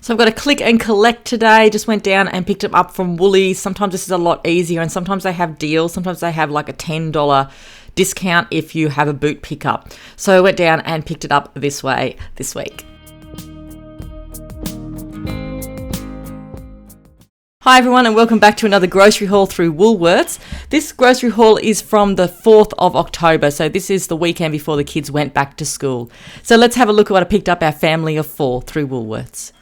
So I've got a click and collect today. Just went down and picked them up from Woolies. Sometimes this is a lot easier and sometimes they have deals. Sometimes they have like a $10 discount if you have a boot pickup. So I went down and picked it up this week. Hi everyone and welcome back to another grocery haul through Woolworths. This grocery haul is from the 4th of October, so this is the weekend before the kids went back to school. So let's have a look at what I picked up our family of 4 through Woolworths.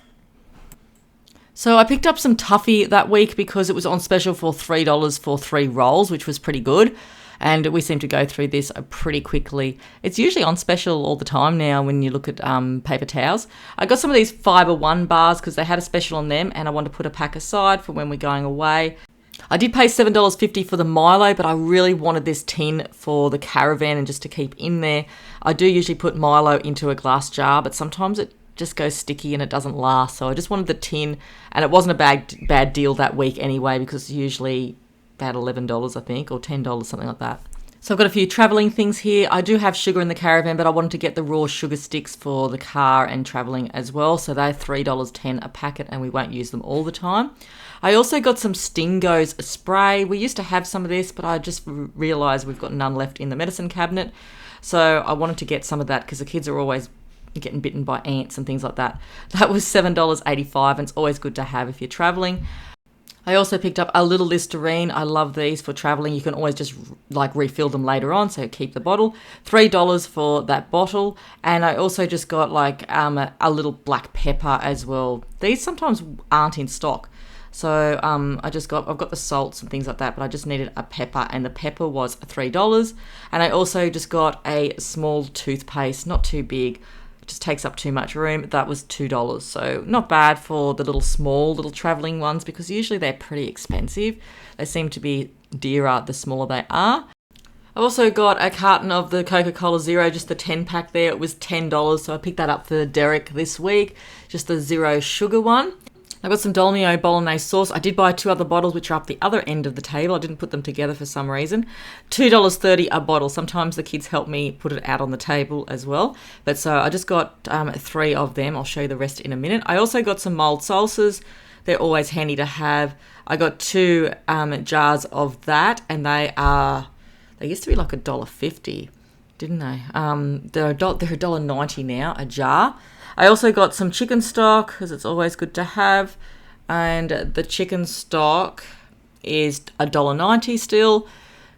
So I picked up some toffee that week because it was on special for $3 for 3 rolls, which was pretty good. And we seem to go through this pretty quickly. It's usually on special all the time now when you look at paper towels. I got some of these Fibre One bars because they had a special on them and I wanted to put a pack aside for when we're going away. I did pay $7.50 for the Milo, but I really wanted this tin for the caravan and just to keep in there. I do usually put Milo into a glass jar, but sometimes it just goes sticky and it doesn't last. So I just wanted the tin, and it wasn't a bad deal that week anyway because it's usually about $11 I think, or $10, something like that. So I've got a few travelling things here. I do have sugar in the caravan, but I wanted to get the raw sugar sticks for the car and travelling as well. So they're $3.10 a packet and we won't use them all the time. I also got some Stingo's spray. We used to have some of this, but I just realised we've got none left in the medicine cabinet. So I wanted to get some of that because the kids are always getting bitten by ants and things like that. That was $7.85 and it's always good to have if you're travelling. I also picked up a little Listerine. I love these for travelling. You can always just refill them later on, so keep the bottle. $3 for that bottle. And I also just got a little black pepper as well. These sometimes aren't in stock. So I've got the salts and things like that, but I just needed a pepper and the pepper was $3. And I also just got a small toothpaste, not too big, just takes up too much room. That was $2, so not bad for the little travelling ones because usually they're pretty expensive. They seem to be dearer the smaller they are. I've also got a carton of the Coca-Cola Zero, just the 10-pack there. It was $10, so I picked that up for Derek this week, just the zero sugar one. I got some Dolmio Bolognese sauce. I did buy 2 other bottles, which are up the other end of the table. I didn't put them together for some reason. $2.30 a bottle. Sometimes the kids help me put it out on the table as well. But so I just got 3 of them. I'll show you the rest in a minute. I also got some mild salsas. They're always handy to have. I got 2 jars of that, and they used to be like $1.50, didn't they? They're $1.90 now, a jar. I also got some chicken stock because it's always good to have, and the chicken stock is $1.90 still,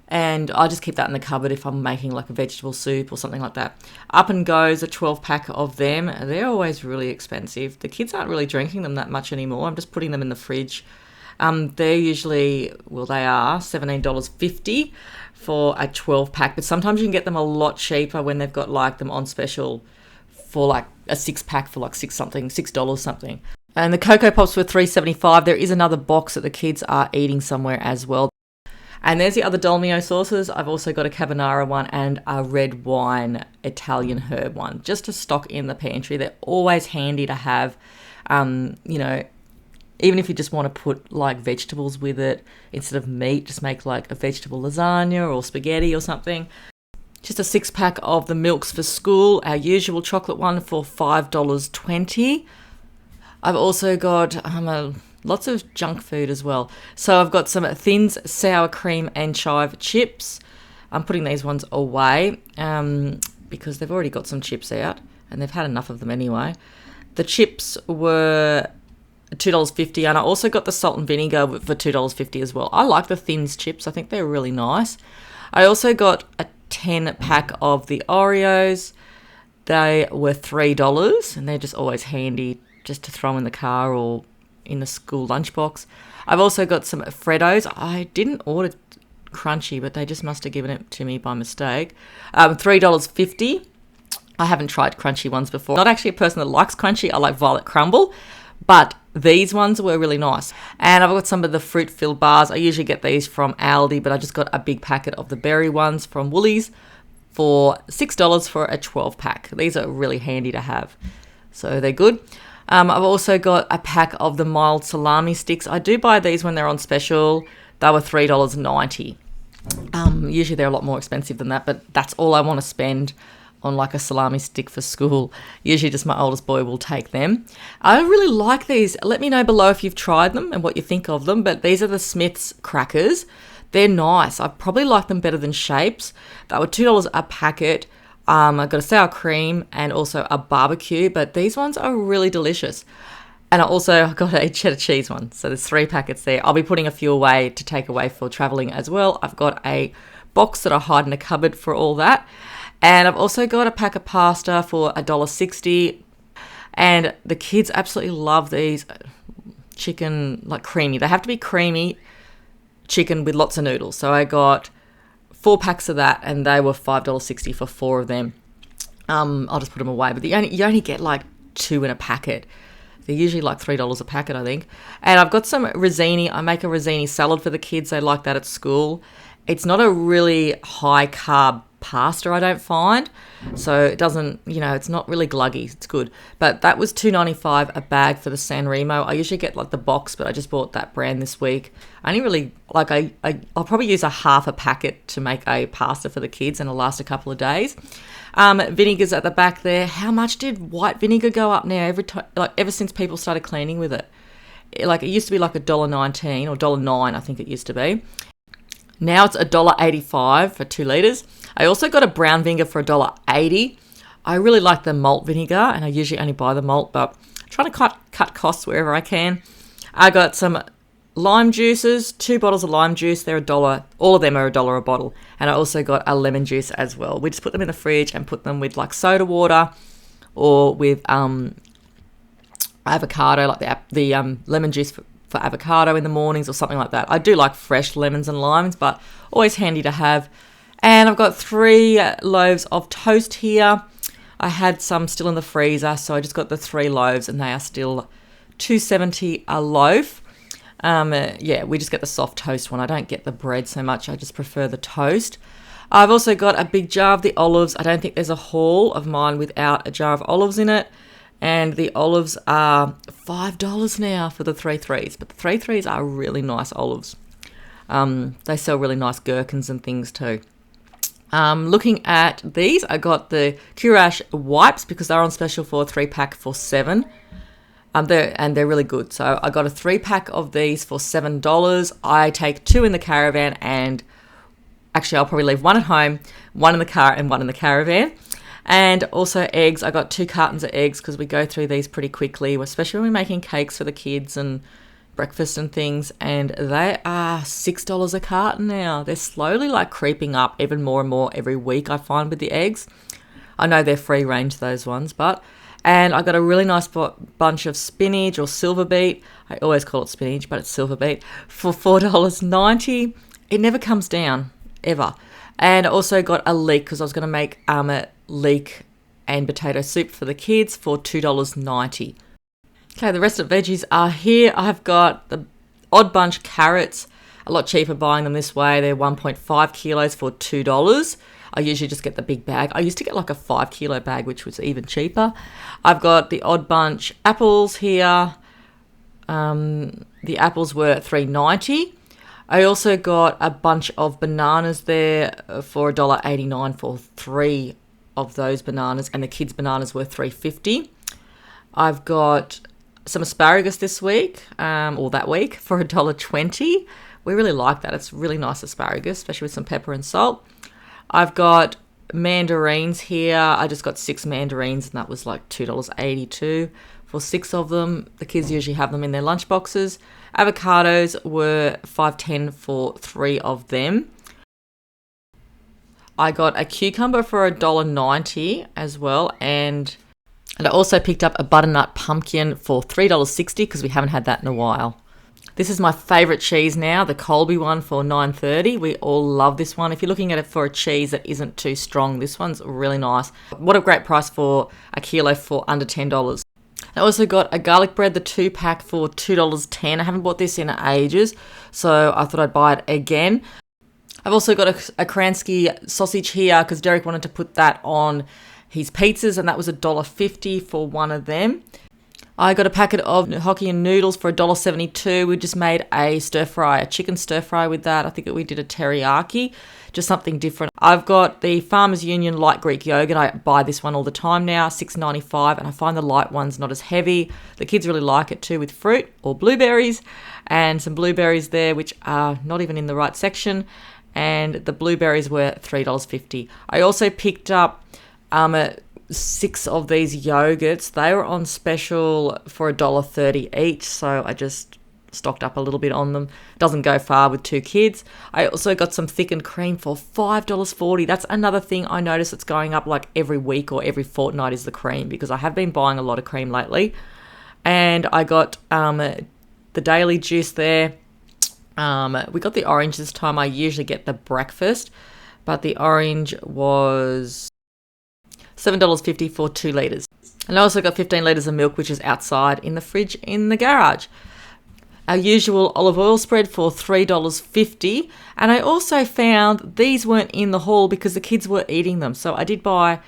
and I just keep that in the cupboard if I'm making like a vegetable soup or something like that. Up and Goes, a 12-pack of them. They're always really expensive. The kids aren't really drinking them that much anymore. I'm just putting them in the fridge. They're usually, they are $17.50 for a 12-pack, but sometimes you can get them a lot cheaper when they've got them on special for like a 6-pack for like $6 something. And the Cocoa Pops were $3.75. There is another box that the kids are eating somewhere as well. And there's the other Dolmio sauces. I've also got a carbonara one and a red wine Italian herb one, just to stock in the pantry. They're always handy to have, even if you just want to put like vegetables with it instead of meat, just make like a vegetable lasagna or spaghetti or something. Just a 6-pack of the milks for school, our usual chocolate one for $5.20. I've also got lots of junk food as well. So I've got some Thins sour cream and chive chips. I'm putting these ones away because they've already got some chips out and they've had enough of them anyway. The chips were $2.50, and I also got the salt and vinegar for $2.50 as well. I like the Thins chips. I think they're really nice. I also got a 10-pack of the Oreos. They were $3 and they're just always handy just to throw in the car or in the school lunchbox. I've also got some Freddos. I didn't order crunchy, but they just must have given it to me by mistake. $3.50. I haven't tried crunchy ones before. Not actually a person that likes crunchy. I like Violet Crumble, but these ones were really nice. And I've got some of the fruit-filled bars. I usually get these from Aldi, but I just got a big packet of the berry ones from Woolies for $6 for a 12-pack. These are really handy to have. So they're good. I've also got a pack of the mild salami sticks. I do buy these when they're on special. They were $3.90. Usually they're a lot more expensive than that, but that's all I want to spend on like a salami stick for school. Usually just my oldest boy will take them. I really like these. Let me know below if you've tried them and what you think of them. But these are the Smith's crackers. They're nice. I probably like them better than Shapes. They were $2 a packet. I got a sour cream and also a barbecue, but these ones are really delicious. And I also got a cheddar cheese one. So there's 3 packets there. I'll be putting a few away to take away for traveling as well. I've got a box that I hide in a cupboard for all that. And I've also got a pack of pasta for $1.60. And the kids absolutely love these chicken, like creamy. They have to be creamy chicken with lots of noodles. So I got 4 packs of that and they were $5.60 for 4 of them. I'll just put them away. But you only get like 2 in a packet. They're usually like $3 a packet, I think. And I've got some rosini. I make a rosini salad for the kids. They like that at school. It's not a really high carb pasta, I don't find. So it doesn't, it's not really gluggy. It's good. But that was $2.95 a bag for the San Remo. I usually get like the box, but I just bought that brand this week. I only really, I'll probably use a half a packet to make a pasta for the kids and it'll last a couple of days. Vinegar's at the back there. How much did white vinegar go up now? Ever since people started cleaning with it. It used to be like $1.19 or $1.09, I think it used to be. Now it's $1.85 for 2 litres. I also got a brown vinegar for $1.80. I really like the malt vinegar, and I usually only buy the malt, but I'm trying to cut costs wherever I can. I got some lime juices, 2 bottles of lime juice. They're $1. All of them are $1 a bottle. And I also got a lemon juice as well. We just put them in the fridge and put them with like soda water or with avocado, like the lemon juice for avocado in the mornings or something like that. I do like fresh lemons and limes, but always handy to have. And I've got 3 loaves of toast here. I had some still in the freezer, so I just got the 3 loaves and they are still $2.70 a loaf. We just get the soft toast one. I don't get the bread so much. I just prefer the toast. I've also got a big jar of the olives. I don't think there's a haul of mine without a jar of olives in it. And the olives are $5 now for the 3/3s. But the 3/3s are really nice olives. They sell really nice gherkins and things too. Looking at these, I got the Curash wipes because they're on special for a 3-pack for $7. They're really good. So I got a 3-pack of these for $7. I take 2 in the caravan, and actually I'll probably leave 1 at home, 1 in the car, and 1 in the caravan. And also eggs. I got 2 cartons of eggs because we go through these pretty quickly, especially when we're making cakes for the kids and breakfast and things. And they are $6 a carton now. They're slowly creeping up even more and more every week, I find, with the eggs. I know they're free range, those ones, and I got a really nice bunch of spinach or silver beet. I always call it spinach, but it's silver beet, for $4.90. It never comes down, ever. And I also got a leek because I was going to make leek and potato soup for the kids for $2.90. Okay, the rest of the veggies are here. I've got the Odd Bunch carrots, a lot cheaper buying them this way. They're 1.5 kilos for $2. I usually just get the big bag. I used to get like a 5 kilo bag, which was even cheaper. I've got the Odd Bunch apples here. The apples were $3.90. I also got a bunch of bananas there for $1.89 for 3 of those bananas, and the kids' bananas were $3.50. I've got some asparagus this week, or that week, for $1.20. We really like that. It's really nice asparagus, especially with some pepper and salt. I've got mandarins here. I just got 6 mandarins, and that was like $2.82 for 6 of them. The kids usually have them in their lunch boxes. Avocados were $5.10 for 3 of them. I got a cucumber for $1.90 as well, and I also picked up a butternut pumpkin for $3.60 because we haven't had that in a while. This is my favourite cheese now, the Colby one for $9.30. We all love this one. If you're looking at it for a cheese that isn't too strong, this one's really nice. What a great price for a kilo for under $10. I also got a garlic bread, the 2-pack for $2.10. I haven't bought this in ages, so I thought I'd buy it again. I've also got a Kransky sausage here because Derek wanted to put that on his pizzas, and that was $1.50 for 1 of them. I got a packet of Hokkien noodles for $1.72. We just made a chicken stir fry with that. I think we did a teriyaki, just something different. I've got the Farmers Union light Greek yogurt. I buy this one all the time now, $6.95, and I find the light one's not as heavy. The kids really like it too, with fruit or blueberries, and some blueberries there which are not even in the right section, and the blueberries were $3.50. I also picked up 6 of these yogurts. They were on special for $1.30 each, so I just stocked up a little bit on them. Doesn't go far with 2 kids. I also got some thickened cream for $5.40. That's another thing I notice it's going up like every week or every fortnight, is the cream, because I have been buying a lot of cream lately. And I got the daily juice there. We got the orange this time. I usually get the breakfast, but the orange was $7.50 for 2 litres. And I also got 15 litres of milk, which is outside in the fridge in the garage. Our usual olive oil spread for $3.50. And I also found these weren't in the haul because the kids were eating them. So I did buy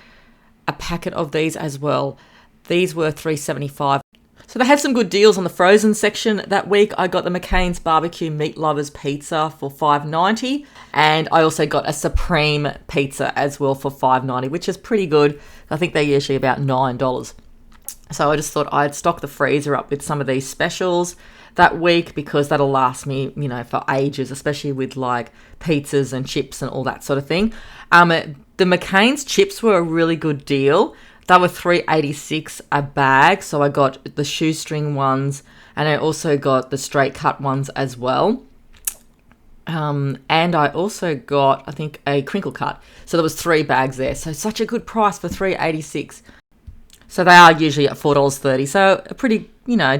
a packet of these as well. These were $3.75. So they have some good deals on the frozen section that week. I got the McCain's Barbecue Meat Lovers Pizza for $5.90, and I also got a Supreme Pizza as well for $5.90, which is pretty good. I think they're usually about $9. So I just thought I'd stock the freezer up with some of these specials that week, because that'll last me, for ages, especially with like pizzas and chips and all that sort of thing. The McCain's chips were a really good deal. They were $3.86 a bag, so I got the shoestring ones, and I also got the straight cut ones as well. And I also got, I think, a crinkle cut. So there was 3 bags there. So such a good price for $3.86. So they are usually at $4.30. So a pretty,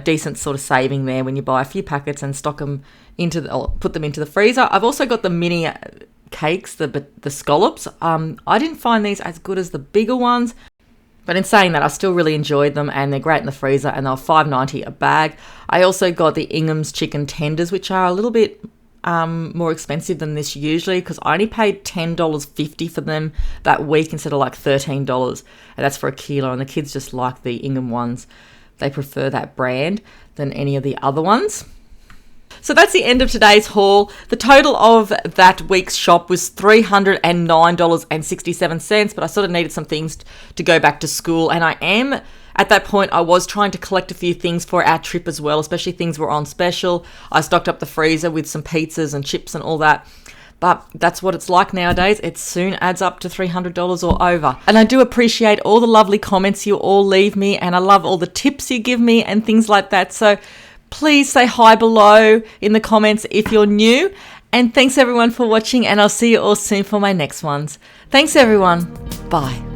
decent sort of saving there when you buy a few packets and stock them put them into the freezer. I've also got the mini cakes, the scallops. I didn't find these as good as the bigger ones. But in saying that, I still really enjoyed them, and they're great in the freezer, and they were $5.90 a bag. I also got the Ingham's chicken tenders, which are a little bit more expensive than this usually, because I only paid $10.50 for them that week instead of like $13. And that's for a kilo, and the kids just like the Ingham ones. They prefer that brand than any of the other ones. So that's the end of today's haul. The total of that week's shop was $309.67, but I sort of needed some things to go back to school. And I am, at that point, I was trying to collect a few things for our trip as well, especially things were on special. I stocked up the freezer with some pizzas and chips and all that. But that's what it's like nowadays. It soon adds up to $300 or over. And I do appreciate all the lovely comments you all leave me, and I love all the tips you give me and things like that. So please say hi below in the comments if you're new. And thanks everyone for watching, and I'll see you all soon for my next ones. Thanks everyone. Bye.